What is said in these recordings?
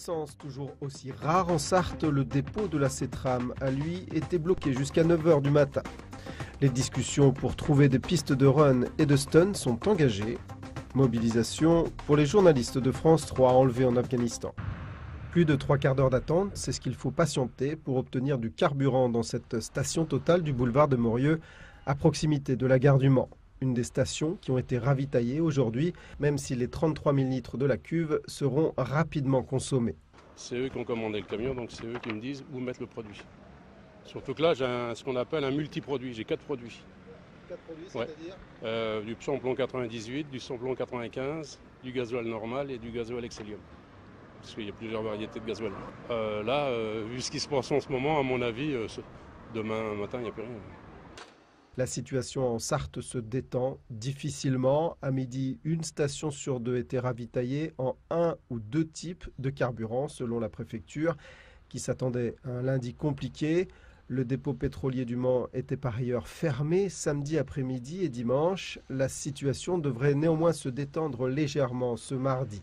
essence toujours aussi rare en Sarthe, le dépôt de la Cetram a lui été bloqué jusqu'à 9 h du matin. Les discussions pour trouver des pistes de run et de stun sont engagées. Mobilisation pour les journalistes de France 3 enlevés en Afghanistan. Plus de 3/4 d'heure d'attente, c'est ce qu'il faut patienter pour obtenir du carburant dans cette station Total du boulevard de Morieux, à proximité de la gare du Mans. Une des stations qui ont été ravitaillées aujourd'hui, même si les 33 000 litres de la cuve seront rapidement consommés. C'est eux qui ont commandé le camion, donc c'est eux qui me disent où mettre le produit. Surtout que là, j'ai ce qu'on appelle un multiproduit, j'ai 4 produits. 4 produits, c'est-à-dire du samplon 98, du samplon 95, du gasoil normal et du gasoil Excellium. Parce qu'il y a plusieurs variétés de gasoil. Vu ce qui se passe en ce moment, à mon avis, demain matin, il n'y a plus rien. La situation en Sarthe se détend difficilement. À midi, une station sur 2 était ravitaillée en 1 ou 2 types de carburant, selon la préfecture, qui s'attendait à un lundi compliqué. Le dépôt pétrolier du Mans était par ailleurs fermé samedi après-midi et dimanche. La situation devrait néanmoins se détendre légèrement ce mardi.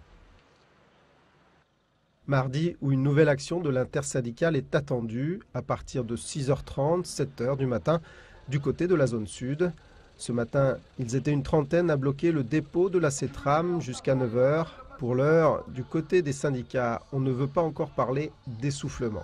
Mardi, où une nouvelle action de l'intersyndicale est attendue à partir de 6h30, 7h du matin, du côté de la zone sud. Ce matin, ils étaient une trentaine à bloquer le dépôt de la Cetram jusqu'à 9 h. Pour l'heure, du côté des syndicats, on ne veut pas encore parler d'essoufflement.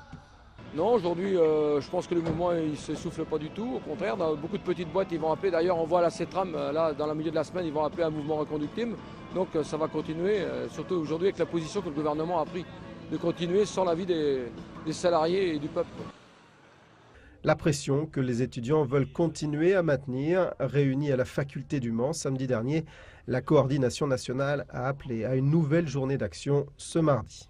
Non, aujourd'hui, je pense que le mouvement ne s'essouffle pas du tout. Au contraire, dans beaucoup de petites boîtes, ils vont appeler. D'ailleurs, on voit la Cetram, là, dans le milieu de la semaine, ils vont appeler un mouvement reconductible. Donc ça va continuer, surtout aujourd'hui avec la position que le gouvernement a pris, de continuer sans l'avis des salariés et du peuple. La pression que les étudiants veulent continuer à maintenir, réunis à la faculté du Mans samedi dernier, la coordination nationale a appelé à une nouvelle journée d'action ce mardi.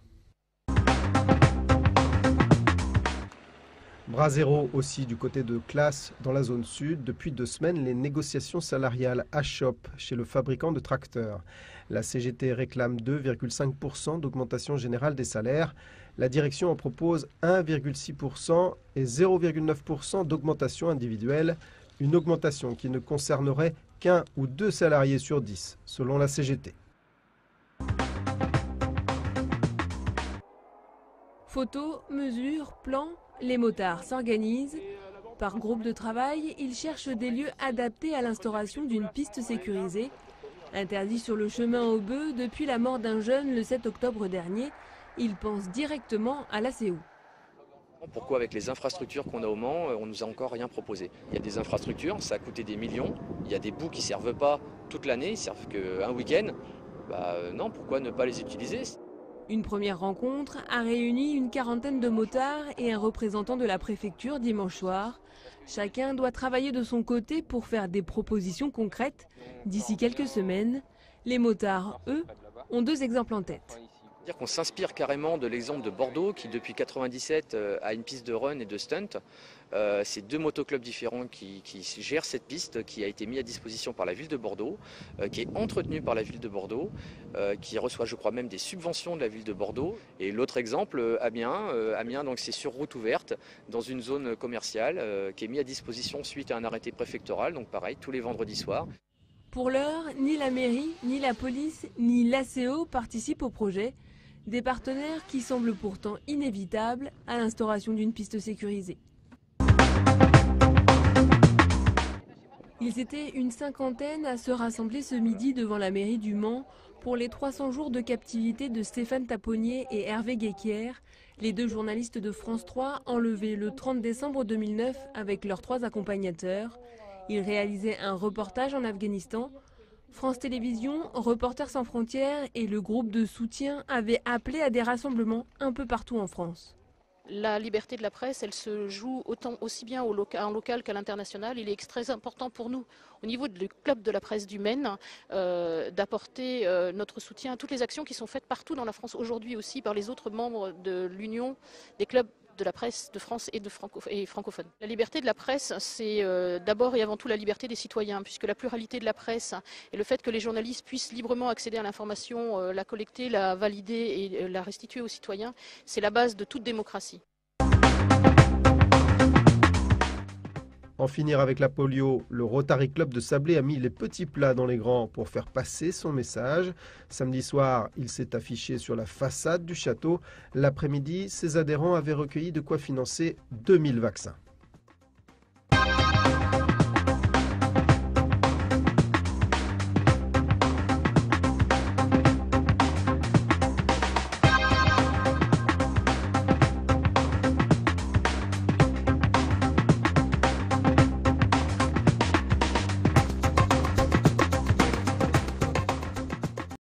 Bras zéro aussi du côté de Classe dans la zone sud. Depuis 2 semaines, les négociations salariales achoppent chez le fabricant de tracteurs. La CGT réclame 2,5% d'augmentation générale des salaires. La direction en propose 1,6% et 0,9% d'augmentation individuelle. Une augmentation qui ne concernerait qu'1 ou 2 salariés sur 10, selon la CGT. Photos, mesures, plans, les motards s'organisent. Par groupe de travail, ils cherchent des lieux adaptés à l'instauration d'une piste sécurisée. Interdit sur le chemin aux bœufs depuis la mort d'un jeune le 7 octobre dernier, ils pensent directement à l'ACO. Pourquoi avec les infrastructures qu'on a au Mans, on ne nous a encore rien proposé? Il y a des infrastructures, ça a coûté des millions, il y a des bouts qui ne servent pas toute l'année, ils ne servent qu'un week-end. Non, pourquoi ne pas les utiliser? Une première rencontre a réuni une quarantaine de motards et un représentant de la préfecture dimanche soir. Chacun doit travailler de son côté pour faire des propositions concrètes. D'ici quelques semaines, les motards, eux, ont 2 exemples en tête. On s'inspire carrément de l'exemple de Bordeaux qui depuis 1997 a une piste de run et de stunt. C'est 2 motoclubs différents qui gèrent cette piste qui a été mise à disposition par la ville de Bordeaux, qui est entretenue par la ville de Bordeaux, qui reçoit je crois même des subventions de la ville de Bordeaux. Et l'autre exemple, Amiens, donc c'est sur route ouverte dans une zone commerciale qui est mise à disposition suite à un arrêté préfectoral, donc pareil tous les vendredis soirs. Pour l'heure, ni la mairie, ni la police, ni l'ACO participent au projet. Des partenaires qui semblent pourtant inévitables à l'instauration d'une piste sécurisée. Ils étaient une cinquantaine à se rassembler ce midi devant la mairie du Mans pour les 300 jours de captivité de Stéphane Taponnier et Hervé Guéquière, les 2 journalistes de France 3 enlevés le 30 décembre 2009 avec leurs 3 accompagnateurs. Ils réalisaient un reportage en Afghanistan. France Télévisions, Reporters sans frontières et le groupe de soutien avaient appelé à des rassemblements un peu partout en France. La liberté de la presse, elle se joue aussi bien en local qu'à l'international. Il est très important pour nous, au niveau du club de la presse du Maine, d'apporter notre soutien à toutes les actions qui sont faites partout dans la France aujourd'hui aussi par les autres membres de l'Union des clubs de la presse de France et francophone. La liberté de la presse, c'est d'abord et avant tout la liberté des citoyens, puisque la pluralité de la presse et le fait que les journalistes puissent librement accéder à l'information, la collecter, la valider et la restituer aux citoyens, c'est la base de toute démocratie. En finir avec la polio, le Rotary Club de Sablé a mis les petits plats dans les grands pour faire passer son message. Samedi soir, il s'est affiché sur la façade du château. L'après-midi, ses adhérents avaient recueilli de quoi financer 2000 vaccins.